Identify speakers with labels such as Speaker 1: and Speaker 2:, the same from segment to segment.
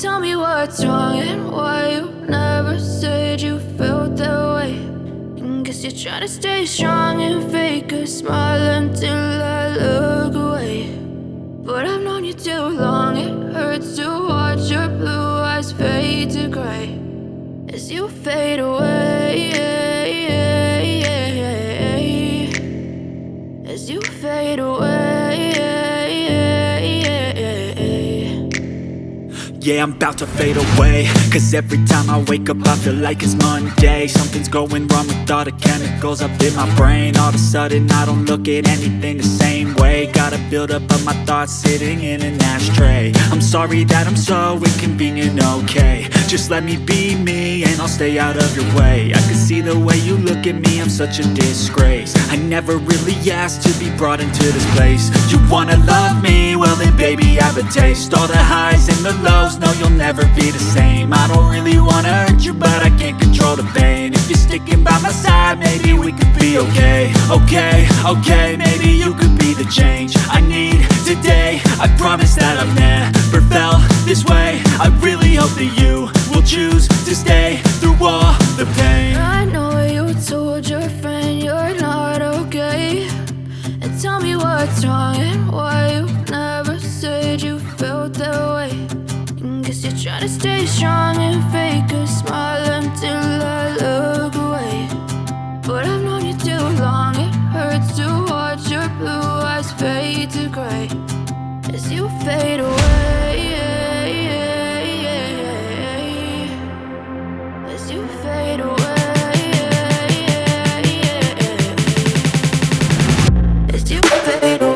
Speaker 1: Tell me what's wrong and why you never said you felt that way. And guess you're trying to stay strong and fake a smile until I look away. But I've known you too long, it hurts to watch your blue eyes fade to gray as you fade away, as you fade away.
Speaker 2: Yeah, I'm about to fade away, cause every time I wake up I feel like it's Monday. Something's going wrong with all the chemicals up in my brain. All of a sudden I don't look at anything the same way. Got a buildup of my thoughts sitting in an ashtray. I'm sorry that I'm so inconvenient, okay. Just let me be me and I'll stay out of your way. I can see the way you look at me, I'm such a disgrace. I never really asked to be brought into this place. You wanna love me? Well then baby I have a taste. All the highs and the lows, no, you'll never be the same. I don't really wanna hurt you, but I can't control the pain. If you're sticking by my side, maybe we could be okay. Okay, maybe you could be the change I need today. I promise that I've never felt this way. I really hope that you will choose to stay through all the pain.
Speaker 1: I know you told your friend you're not okay. And tell me what's wrong and why you never said you felt that way. Guess you're trying to stay strong and fake a smile until I look away. But I've known you too long, it hurts to watch your blue eyes fade to gray as you fade away, as you fade away, as you fade away.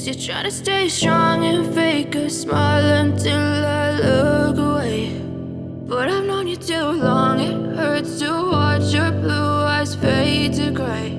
Speaker 1: You're trying to stay strong and fake a smile until I look away. But I've known you too long, it hurts to watch your blue eyes fade to gray